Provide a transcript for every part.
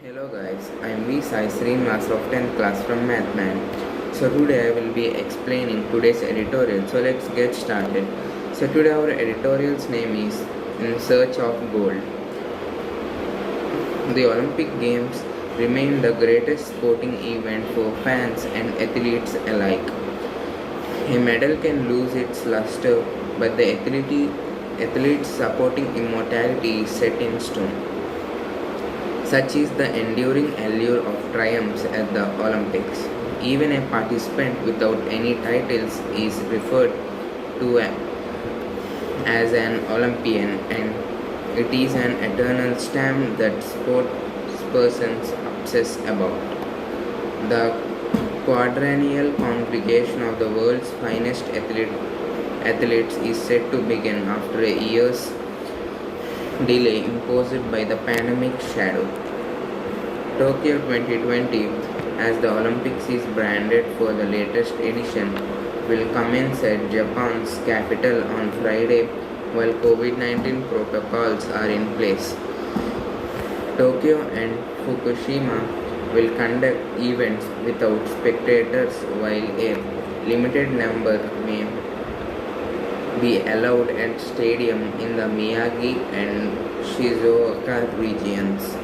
Hello guys, I am V Sai Srinivas of 10th class from Math Man. So today I will be explaining today's editorial. So let's get started. So today our editorial's name is In Search of Gold. The Olympic Games remain the greatest sporting event for fans and athletes alike. A medal can lose its luster, but the athlete's supporting immortality is set in stone. Such is the enduring allure of triumphs at the Olympics. Even a participant without any titles is referred to as an Olympian, and it is an eternal stamp that sportspersons obsess about. The quadrennial congregation of the world's finest athletes is set to begin after a year's delay imposed by the pandemic shadow. Tokyo 2020, as the Olympics is branded for the latest edition, will commence at Japan's capital on Friday while COVID-19 protocols are in place. Tokyo and Fukushima will conduct events without spectators while a limited number may be allowed at stadium in the Miyagi and Shizuoka regions.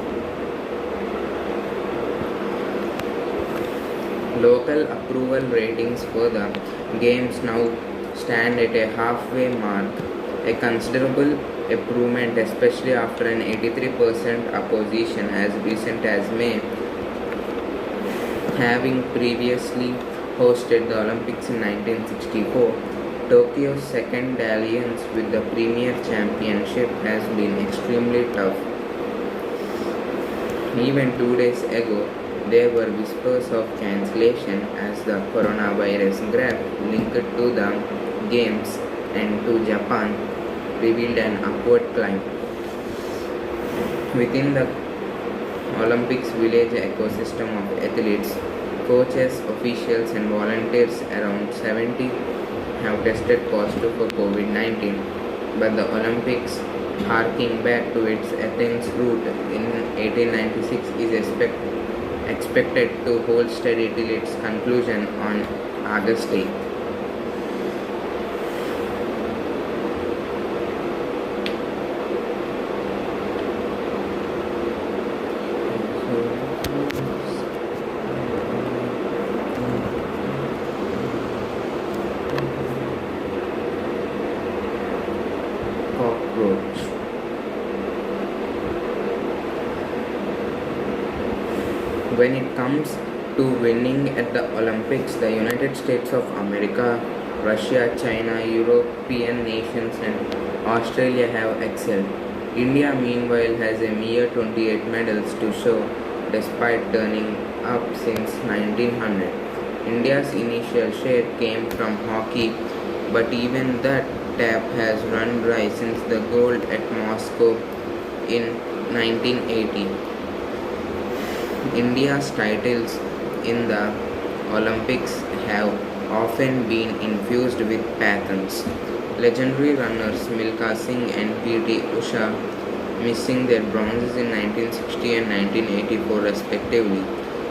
Local approval ratings for the games now stand at a halfway mark, a considerable improvement especially after an 83% opposition as recent as May, having previously hosted the Olympics in 1964. Tokyo's second dalliance with the Premier Championship has been extremely tough. Even 2 days ago, there were whispers of cancellation as the coronavirus graph linked to the Games and to Japan revealed an upward climb. Within the Olympics village ecosystem of athletes, coaches, officials, and volunteers, around 70 have tested positive for COVID-19, but the Olympics, harking back to its Athens root in 1896, is expected to hold steady till its conclusion on August 8. Cockroach. When it comes to winning at the Olympics, the United States of America, Russia, China, European nations, and Australia have excelled. India, meanwhile, has a mere 28 medals to show despite turning up since 1900. India's initial share came from hockey, but even that tap has run dry since the gold at Moscow in 1980. India's titles in the Olympics have often been infused with pathans. Legendary runners Milkha Singh and P.T. Usha, missing their bronzes in 1960 and 1984 respectively,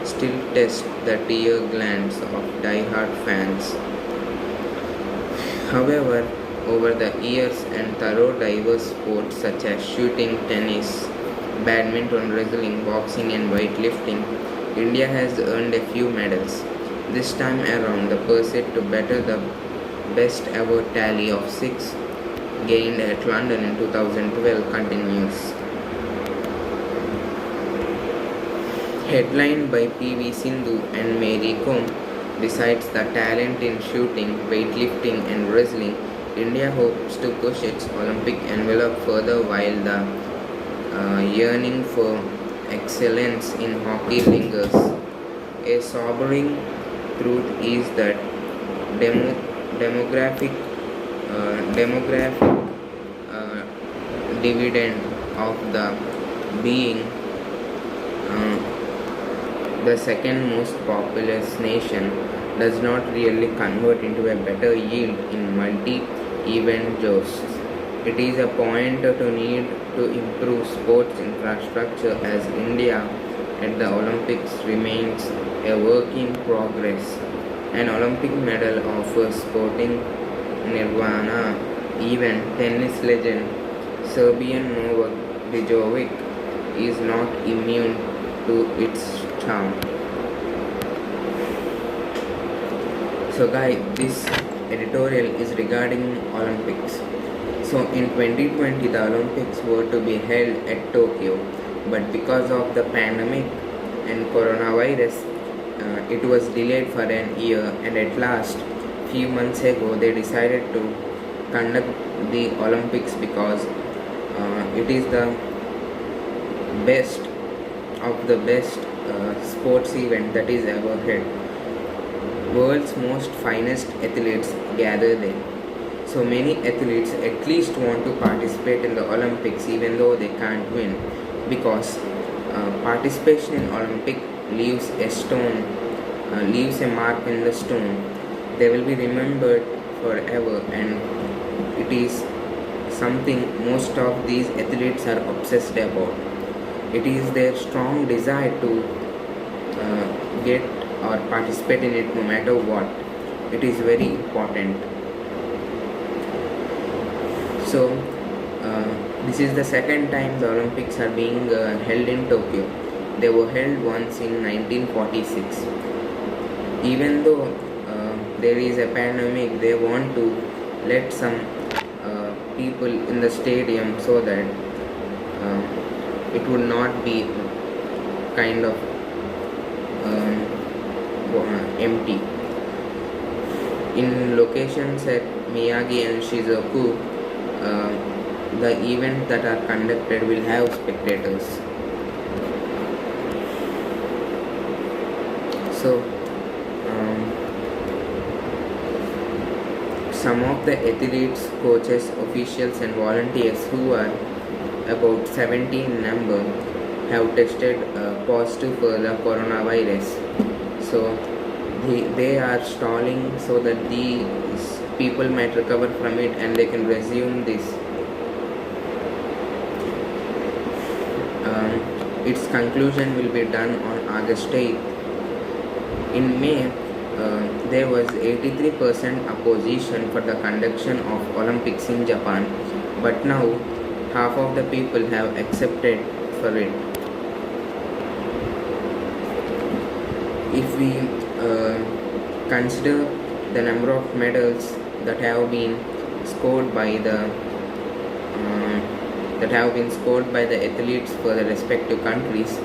still test the tear glands of die-hard fans. However, over the years and thorough diverse sports such as shooting, tennis, badminton, wrestling, boxing, and weightlifting, India has earned a few medals. This time around, the pursuit to better the best ever tally of 6 gained at London in 2012 continues. Headlined by P.V. Sindhu and Mary Kom, besides the talent in shooting, weightlifting, and wrestling, India hopes to push its Olympic envelope further while the yearning for excellence in hockey lingers. A sobering truth is that demographic dividend of the being the second most populous nation does not really convert into a better yield in multi-event joust. It is a point to need to improve sports infrastructure as India at the Olympics remains a work in progress. An Olympic medal offers sporting nirvana. Even tennis legend Serbian Novak Djokovic is not immune to its charm. So guys, this editorial is regarding Olympics. So in 2020 the Olympics were to be held at Tokyo, but because of the pandemic and coronavirus, it was delayed for an year, and at last few months ago they decided to conduct the Olympics because it is the best of the best sports event that is ever held. World's most finest athletes gather there. So many athletes at least want to participate in the Olympics even though they can't win, because participation in Olympic leaves leaves a mark in the stone. They will be remembered forever, and it is something most of these athletes are obsessed about. It is their strong desire to get or participate in it no matter what. It is very important. So this is the second time the Olympics are being held in Tokyo. They were held once in 1946. Even though there is a pandemic, they want to let some people in the stadium so that it would not be kind of empty. In locations at Miyagi and Shizuoka, the events that are conducted will have spectators. So some of the athletes, coaches, officials and volunteers, who are about 70 in number, have tested positive for the coronavirus. So they are stalling so that these people might recover from it and they can resume this. Its conclusion will be done on August 8th. In May, there was 83% opposition for the conduction of Olympics in Japan, but now half of the people have accepted for it. If we consider the number of medals that have been scored by the athletes for the respective countries,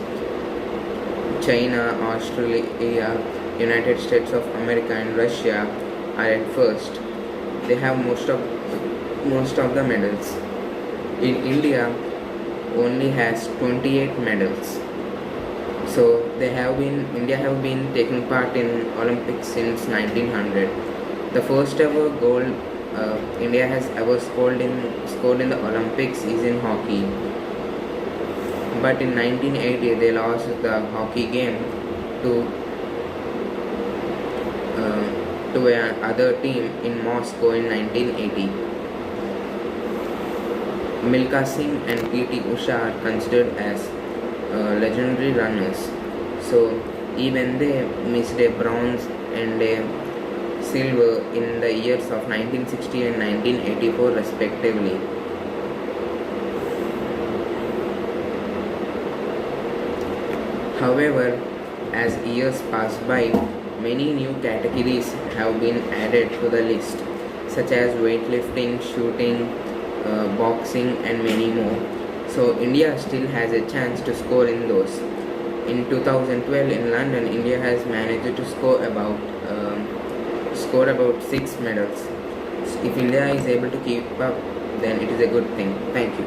China, Australia, United States of America and Russia are at first. They have most of the medals. In India only has 28 medals. So India have been taking part in Olympics since 1900. The first ever gold India has ever scored in the Olympics is in hockey. But in 1980 they lost the hockey game to another team in Moscow in 1980. Milkha Singh and P.T. Usha are considered as legendary runners. So even they missed a bronze and a silver in the years of 1960 and 1984 respectively. However, as years pass by, many new categories have been added to the list, such as weightlifting, shooting, boxing and many more. So India still has a chance to score in those. In 2012 in London, India has managed to score about 6 medals. If India is able to keep up, then it is a good thing. Thank you.